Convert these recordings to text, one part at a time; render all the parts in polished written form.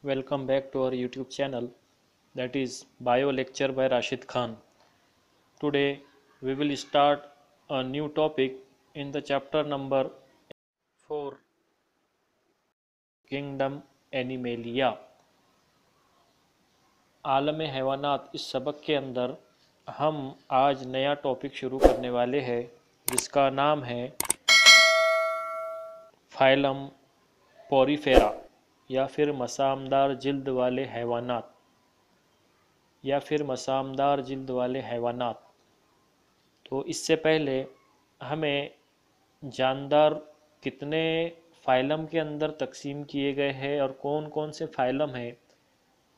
Welcome back to our YouTube channel, that is Bio Lecture by Rashid Khan. Today we will start a new topic in the chapter number 4, Kingdom Animalia. आलम हैवानात। इस सबक के अंदर हम आज नया topic शुरू करने वाले हैं जिसका नाम है फाइलम पोरीफेरा या फिर मसामदार जिल्द वाले हैवानात तो इससे पहले हमें जानदार कितने फाइलम के अंदर तकसीम किए गए हैं और कौन कौन से फाइलम हैं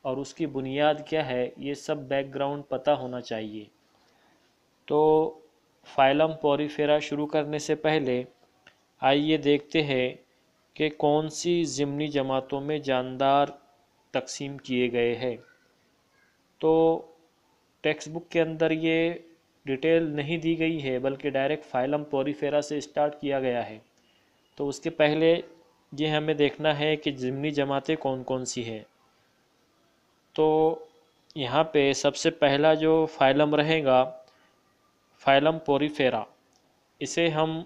और उसकी बुनियाद क्या है, ये सब बैकग्राउंड पता होना चाहिए। तो फाइलम पोरीफेरा शुरू करने से पहले आइए देखते हैं कि कौन सी ज़िमनी जमातों में जानदार तकसीम किए गए हैं। तो टेक्स्ट बुक के अंदर ये डिटेल नहीं दी गई है बल्कि डायरेक्ट फाइलम पोरीफेरा से स्टार्ट किया गया है। तो उसके पहले ये हमें देखना है कि ज़िमनी जमातें कौन कौन सी हैं। तो यहाँ पे सबसे पहला जो फाइलम रहेगा फाइलम पोरीफेरा, इसे हम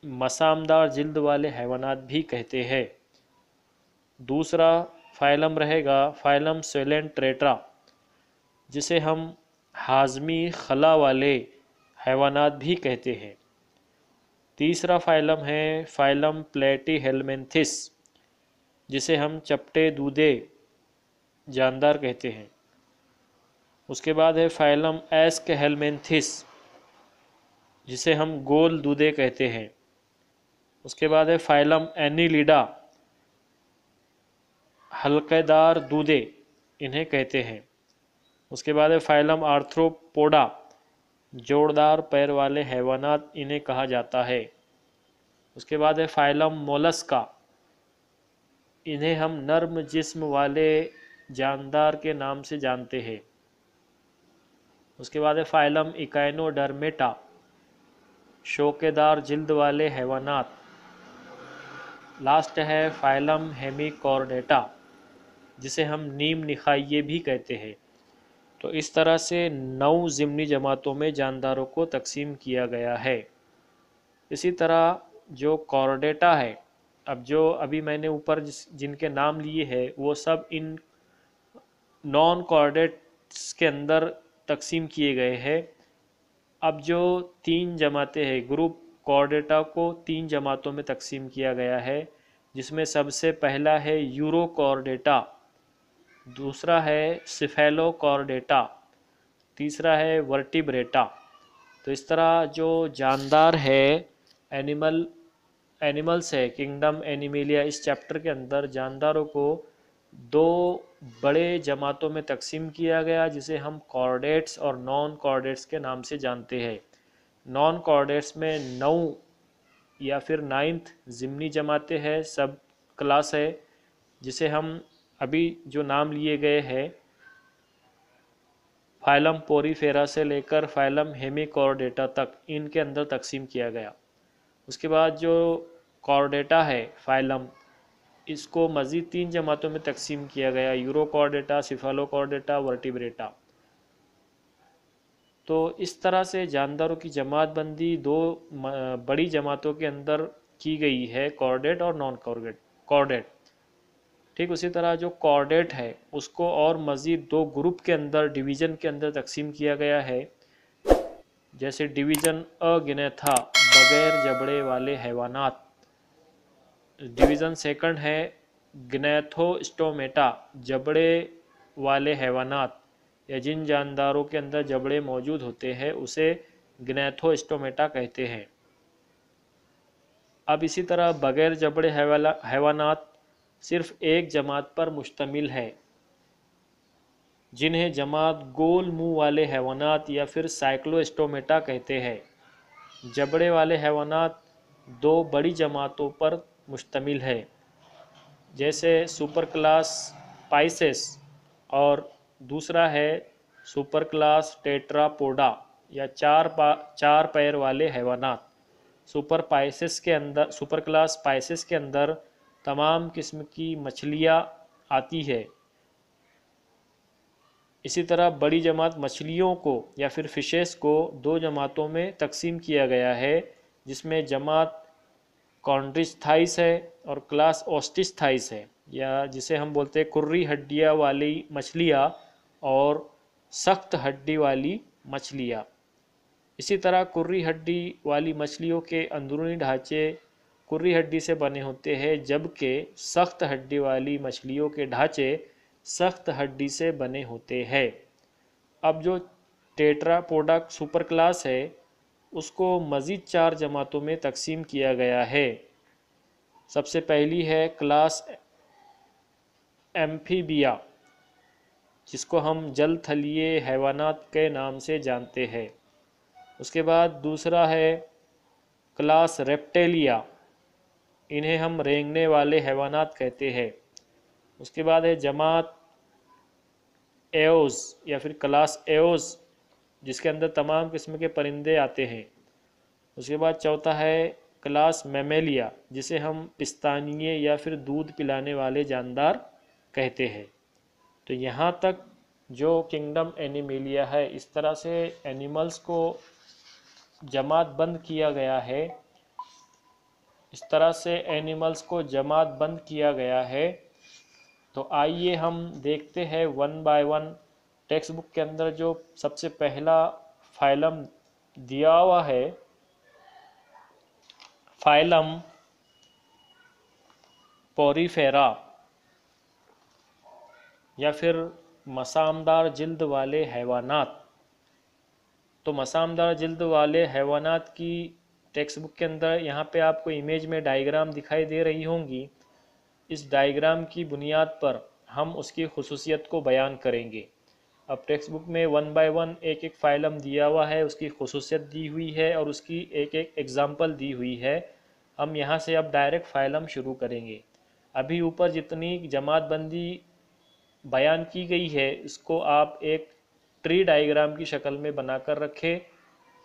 मसामदार जिल्द वाले हैवानात भी कहते हैं। दूसरा फाइलम रहेगा फाइलम सेलेंट्रेटा, जिसे हम हाज़मी खला वाले हैवानात भी कहते हैं। तीसरा फाइलम है फाइलम प्लेटीहेल्मिन्थिस, जिसे हम चपटे दूधे जानदार कहते हैं। उसके बाद है फाइलम एस्कहेल्मिन्थिस, जिसे हम गोल दूधे कहते हैं। उसके बाद है फाइलम एनिलिडा, हल्केदार दूधे इन्हें कहते हैं। उसके बाद है फाइलम आर्थ्रोपोडा, जोड़दार पैर वाले हैवानात इन्हें कहा जाता है। उसके बाद है फाइलम मोलस्का, इन्हें हम नर्म जिस्म वाले जानदार के नाम से जानते हैं। उसके बाद है फाइलम इकाइनोडर्मेटा, शौकेदार जिल्द वाले हैवानात। लास्ट है फाइलम हेमिकॉर्डेटा, जिसे हम नीम निखाइये भी कहते हैं। तो इस तरह से 9 ज़िमनी जमातों में जानदारों को तकसीम किया गया है। इसी तरह जो कॉर्डेटा है, अब जो अभी मैंने ऊपर जिनके नाम लिए हैं वो सब इन नॉन कॉर्डेट्स के अंदर तकसीम किए गए हैं। अब जो 3 जमातें हैं, ग्रुप कॉर्डेटा को 3 जमातों में तकसीम किया गया है, जिसमें सबसे पहला है यूरोकॉर्डेटा, दूसरा है सिफेलोकॉर्डेटा, तीसरा है वर्टिब्रेटा। तो इस तरह जो जानदार है एनिमल्स है किंगडम एनिमेलिया, इस चैप्टर के अंदर जानदारों को 2 बड़े जमातों में तकसीम किया गया, जिसे हम कॉर्डेट्स और नॉन कॉर्डेट्स के नाम से जानते हैं। नॉन कॉर्डेट्स में 9 या फिर 9th ज़िमनी जमातें हैं, सब क्लास है, जिसे हम अभी जो नाम लिए गए हैं फाइलम पोरीफेरा से लेकर फाइलम हेमिकॉर्डेटा तक, इनके अंदर तकसीम किया गया। उसके बाद जो कॉर्डेटा है फाइलम, इसको मज़ीद 3 जमातों में तकसीम किया गया, यूरोकॉर्डेटा, सिफेलोकॉर्डेटा, वर्टिब्रेटा। तो इस तरह से जानदारों की जमात बंदी 2 बड़ी जमातों के अंदर की गई है, कॉर्डेट और नॉन कॉर्डेट। ठीक उसी तरह जो कॉर्डेट है उसको और मज़ीद 2 ग्रुप के अंदर, डिवीज़न के अंदर तकसीम किया गया है। जैसे डिवीज़न अगिनेथा, बगैर जबड़े वाले हैवानात। डिवीज़न सेकंड है ग्नैथोस्टोमेटा, जबड़े वाले हैवानात या जिन जानदारों के अंदर जबड़े मौजूद होते हैं उसे ग्नैथोस्टोमेटा कहते हैं। अब इसी तरह बगैर जबड़े हैवानात सिर्फ एक जमात पर मुश्तमिल है, जिन्हें जमात गोल मुंह वाले हैवानात या फिर साइक्लोस्टोमेटा कहते हैं। जबड़े वाले हैवानात 2 बड़ी जमातों पर मुश्तमिल है, जैसे सुपर क्लास पाइसेस और दूसरा है सुपर क्लास टेट्रापोडा या 4 पैर वाले हैवानात। सुपर क्लास पाइसेस के अंदर तमाम किस्म की मछलियाँ आती है। इसी तरह बड़ी जमात मछलियों को या फिर फिशेस को दो जमातों में तकसीम किया गया है, जिसमें जमात कॉन्ड्रिस्थाइस है और क्लास ओस्टिस्थाइस है, या जिसे हम बोलते हैं कुर्री हड्डियाँ वाली मछलियाँ और सख्त हड्डी वाली मछलियाँ। इसी तरह कुर्री हड्डी वाली मछलियों के अंदरूनी ढांचे कुर्री हड्डी से बने होते हैं, जबकि सख्त हड्डी वाली मछलियों के ढांचे सख्त हड्डी से बने होते हैं। अब जो टेट्रापोडा सुपर क्लास है उसको मज़ीद 4 जमातों में तकसीम किया गया है। सबसे पहली है क्लास एम्फीबिया, जिसको हम जल थलीय हैवानात के नाम से जानते हैं। उसके बाद दूसरा है क्लास रेप्टेलिया, इन्हें हम रेंगने वाले हैवानात कहते हैं। उसके बाद है जमात एओस या फिर क्लास एओस, जिसके अंदर तमाम किस्म के परिंदे आते हैं। उसके बाद चौथा है क्लास मैमेलिया, जिसे हम पिस्तानिये या फिर दूध पिलाने वाले जानदार कहते हैं। तो यहाँ तक जो किंगडम एनिमेलिया है, इस तरह से एनिमल्स को जमात बंद किया गया है। इस तरह से एनिमल्स को जमात बंद किया गया है। तो आइए हम देखते हैं one by one. Text book के अंदर जो सबसे पहला फाइलम दिया हुआ है, फाइलम पोरीफेरा या फिर मसामदार जिल्द वाले हैवानात। तो मसामदार जिल्द वाले हैवानात की टेक्स्ट बुक के अंदर यहाँ पे आपको इमेज में डायग्राम दिखाई दे रही होंगी। इस डायग्राम की बुनियाद पर हम उसकी खुसूसियत को बयान करेंगे। अब टेक्स्ट बुक में वन बाय वन एक एक फाइलम दिया हुआ है, उसकी खुसूसियत दी हुई है और उसकी एक एक एग्जाम्पल दी हुई है। हम यहाँ से अब डायरेक्ट फाइलम शुरू करेंगे। अभी ऊपर जितनी जमात बंदी बयान की गई है, इसको आप एक ट्री डायग्राम की शक्ल में बनाकर रखें,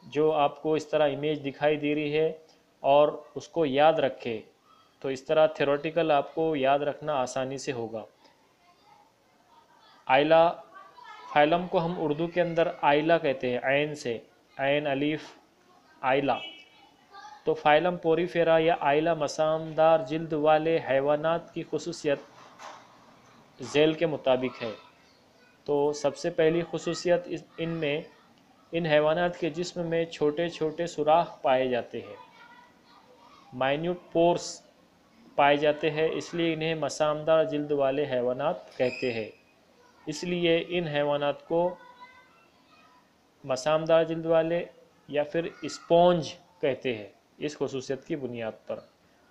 जो आपको इस तरह इमेज दिखाई दे रही है, और उसको याद रखें। तो इस तरह थ्योरेटिकल आपको याद रखना आसानी से होगा। आइला फाइलम को हम उर्दू के अंदर आइला कहते हैं, ऐन से, ऐन अलीफ आइला। तो फाइलम पोरीफेरा या आइला मसामदार जिल्द वाले हैवानात की खुसूसियत झेल के मुताबिक है। तो सबसे पहली खुसूसियत इनमें इन हैवानात के जिस्म में छोटे छोटे सुराख पाए जाते हैं, माइन्यूट पोर्स पाए जाते हैं, इसलिए इन्हें मसामदार जिल्द वाले हैवानात कहते हैं। इसलिए इन हैवानात को मसामदार जिल्द वाले या फिर स्पॉन्ज कहते हैं, इस खुसूसियत की बुनियाद पर।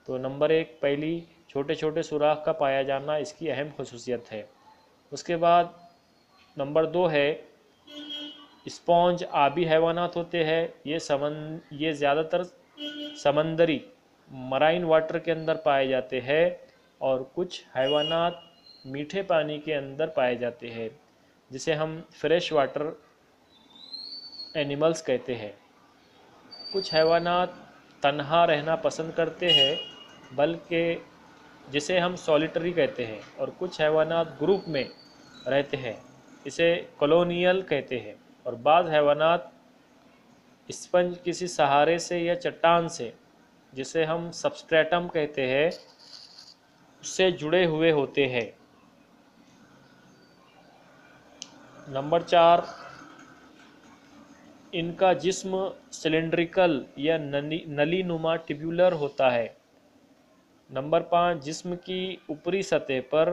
तो नंबर एक, पहली छोटे छोटे सुराख का पाया जाना इसकी अहम खुसूसियत है। उसके बाद नंबर दो है स्पॉन्ज आबी हैवानात होते हैं। ये ज़्यादातर समंदरी मराइन वाटर के अंदर पाए जाते हैं, और कुछ हैवानात मीठे पानी के अंदर पाए जाते हैं, जिसे हम फ्रेश वाटर एनिमल्स कहते हैं। कुछ हैवानात तन्हा रहना पसंद करते हैं, बल्कि जिसे हम सॉलिटरी कहते हैं, और कुछ हैवानात ग्रुप में रहते हैं, इसे कॉलोनियल कहते हैं। और बाज़ हैवानात स्पंज किसी सहारे से या चट्टान से, जिसे हम सबस्ट्रेटम कहते हैं, उससे जुड़े हुए होते हैं। नंबर चार, इनका जिस्म सिलेंड्रिकल या नली नुमा ट्यूबुलर होता है। नंबर पाँच, जिस्म की ऊपरी सतह पर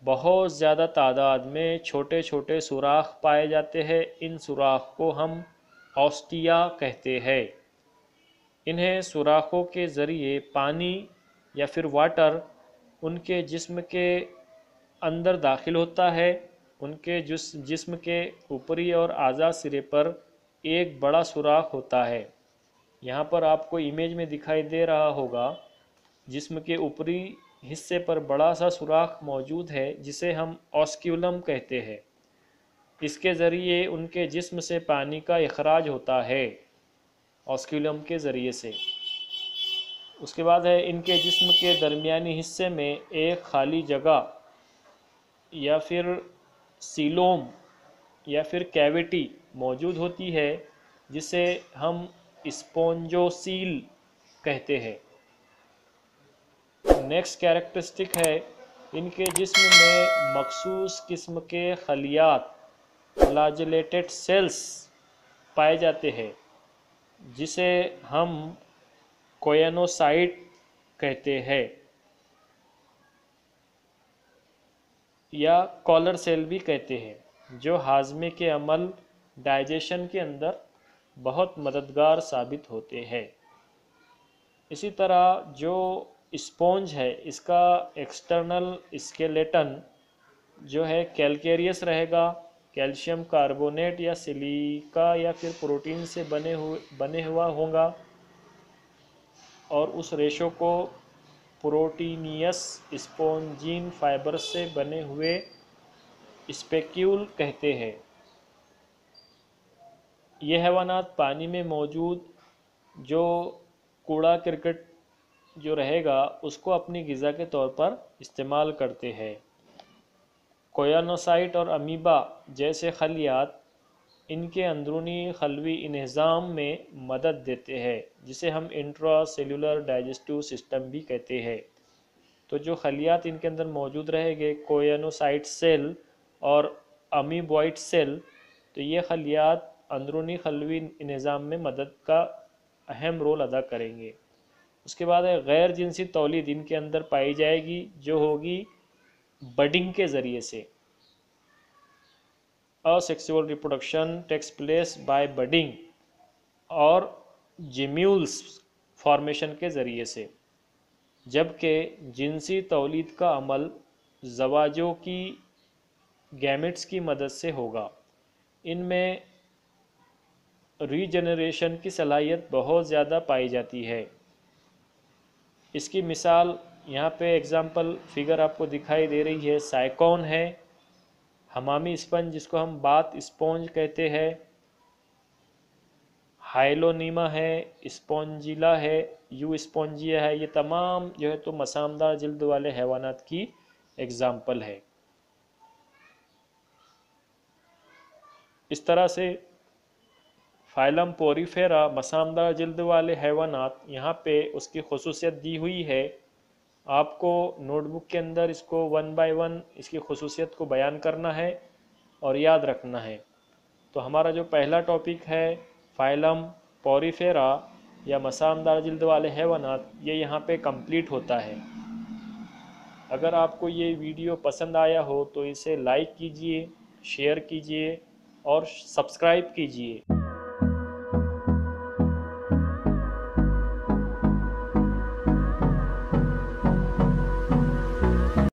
बहुत ज़्यादा तादाद में छोटे छोटे सुराख पाए जाते हैं। इन सुराख को हम ऑस्टिया कहते हैं। इन्हें सुराखों के ज़रिए पानी या फिर वाटर उनके जिस्म के अंदर दाखिल होता है। उनके जिस्म के ऊपरी और आज़ा सिरे पर एक बड़ा सुराख होता है। यहाँ पर आपको इमेज में दिखाई दे रहा होगा, जिस्म के ऊपरी हिस्से पर बड़ा सा सुराख मौजूद है, जिसे हम ऑस्क्यूलम कहते हैं। इसके ज़रिए उनके जिस्म से पानी का इखराज होता है, ऑस्क्यूलम के ज़रिए से। اس کے بعد ہے ان کے جسم کے درمیانی حصے میں ایک خالی جگہ یا پھر سیلوم یا پھر کیوٹی موجود ہوتی ہے جسے ہم اسپونجوسیل کہتے ہیں۔ نیکسٹ کیریکٹرسٹک ہے ان کے جسم میں مخصوص قسم کے خلیات فلاجیلیٹڈ سیلز پائے جاتے ہیں جسے ہم کوئنوسائٹ کہتے ہیں یا کالر سیل بھی کہتے ہیں، جو ہاضمے کے عمل ڈائجیشن کے اندر بہت مددگار ثابت ہوتے ہیں۔ اسی طرح جو اسپونج ہے اس کا ایکسٹرنل اسکیلیٹن جو ہے کیلکیریس رہے گا، کیلشیم کاربونیٹ یا سلیکا یا پھر پروٹین سے بنے ہوا ہوگا، اور اس ریشوں کو پروٹینیس اسپونجین فائبر سے بنے ہوئے اسپیکیول کہتے ہیں۔ یہ حیوانات پانی میں موجود جو کوڑا کرکٹ جو رہے گا اس کو اپنی غذا کے طور پر استعمال کرتے ہیں۔ کوئنوسائٹ اور امیبا جیسے خلیات ان کے اندرونی خلوی انہضام میں مدد دیتے ہیں، جسے ہم انٹرا سیلولر ڈائجسٹو سسٹم بھی کہتے ہیں۔ تو جو خلیات ان کے اندر موجود رہے گے، کوئنوسائٹ سیل اور امیبوائٹ سیل، تو یہ خلیات اندرونی خلوی انہضام میں مدد کا اہم رول ادا کریں گے۔ اس کے بعد ہے غیر جنسی تولید ان کے اندر پائی جائے گی، جو ہوگی بڈنگ کے ذریعے سے۔ asexual reproduction takes place by budding اور جیمیولز فارمیشن کے ذریعے سے، جبکہ جنسی تولید کا عمل زواجوں کی گیمٹس کی مدد سے ہوگا۔ ان میں ری جنریشن کی صلاحیت بہت زیادہ پائی جاتی ہے۔ اس کی مثال یہاں پہ ایگزامپل فگر آپ کو دکھائی دے رہی ہے، سائیکون ہے، حمامی اسپنج جس کو ہم بات اسپونج کہتے ہیں، ہائلونیما ہے، اسپونجیلا ہے، یو اسپونجیا ہے، یہ تمام جو ہے تو مسامدار جلد والے حیوانات کی ایگزامپل ہے۔ اس طرح سے فائلم پوریفیرا مسامدار جلد والے حیوانات، یہاں پہ اس کی خصوصیت دی ہوئی ہے۔ آپ کو نوٹ بک کے اندر اس کو 1 by 1 اس کی خصوصیت کو بیان کرنا ہے اور یاد رکھنا ہے۔ تو ہمارا جو پہلا ٹاپک ہے فائلم پوریفیرا یا مسامدار جلد والے حیوانات، یہ یہاں پہ کمپلیٹ ہوتا ہے۔ اگر آپ کو یہ ویڈیو پسند آیا ہو تو اسے لائک کیجئے، شیئر کیجئے اور سبسکرائب کیجئے۔